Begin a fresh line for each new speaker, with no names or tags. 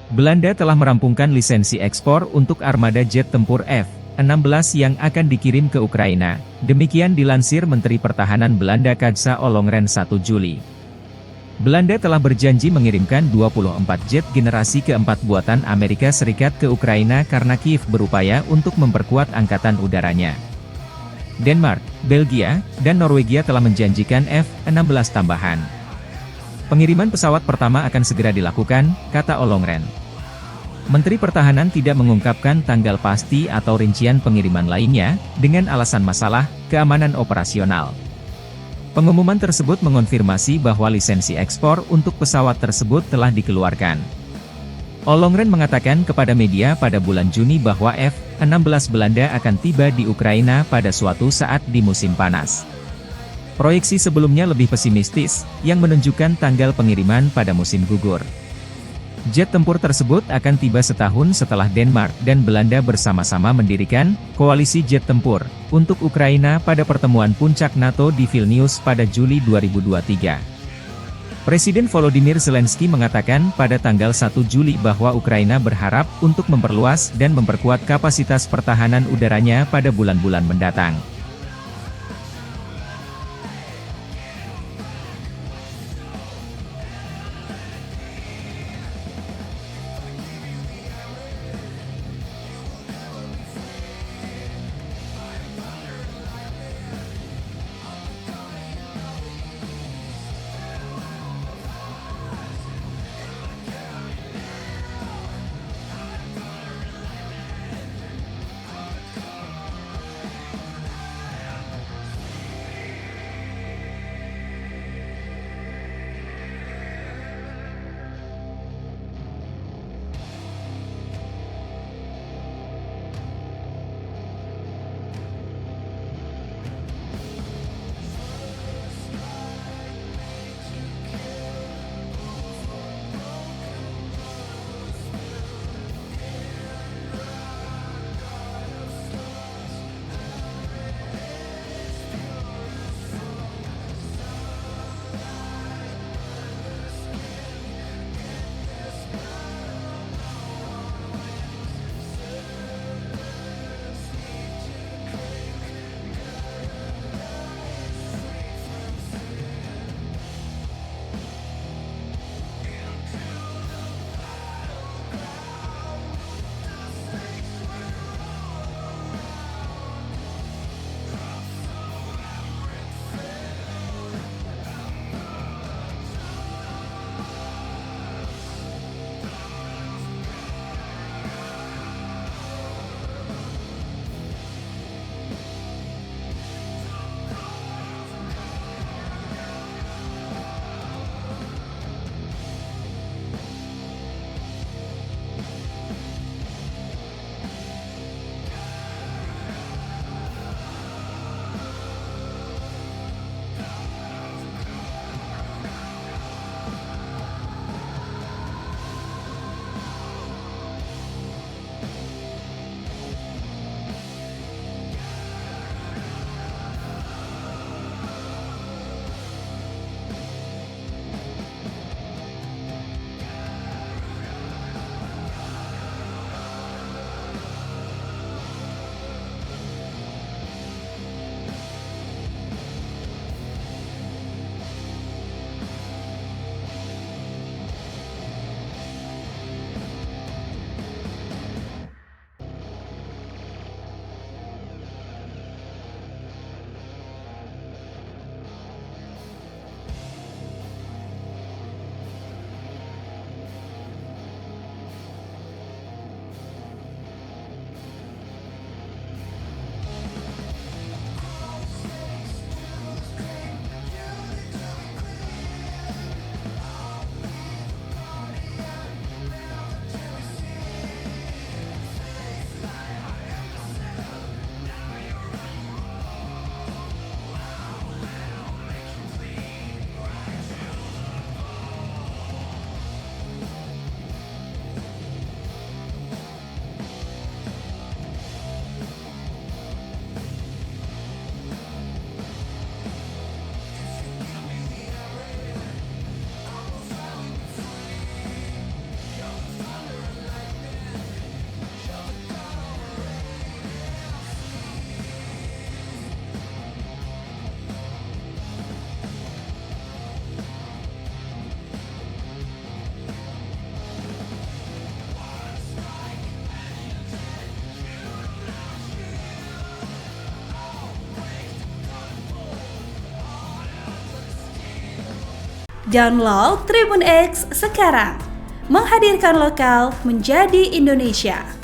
Belanda telah merampungkan lisensi ekspor untuk armada jet tempur F-16 yang akan dikirim ke Ukraina. Demikian dilansir Menteri Pertahanan Belanda Kajsa Ollongren 1 Juli. Belanda telah berjanji mengirimkan 24 jet generasi keempat buatan Amerika Serikat ke Ukraina karena Kiev berupaya untuk memperkuat angkatan udaranya. Denmark, Belgia, dan Norwegia telah menjanjikan F-16 tambahan. Pengiriman pesawat pertama akan segera dilakukan, kata Ollongren. Menteri Pertahanan tidak mengungkapkan tanggal pasti atau rincian pengiriman lainnya, dengan alasan masalah keamanan operasional. Pengumuman tersebut mengonfirmasi bahwa lisensi ekspor untuk pesawat tersebut telah dikeluarkan. Ollongren mengatakan kepada media pada bulan Juni bahwa F-16 Belanda akan tiba di Ukraina pada suatu saat di musim panas. Proyeksi sebelumnya lebih pesimistis, yang menunjukkan tanggal pengiriman pada musim gugur. Jet tempur tersebut akan tiba setahun setelah Denmark dan Belanda bersama-sama mendirikan koalisi jet tempur untuk Ukraina pada pertemuan puncak NATO di Vilnius pada Juli 2023. Presiden Volodymyr Zelensky mengatakan pada tanggal 1 Juli bahwa Ukraina berharap untuk memperluas dan memperkuat kapasitas pertahanan udaranya pada bulan-bulan mendatang.
Download Tribun X sekarang. Menghadirkan lokal menjadi Indonesia.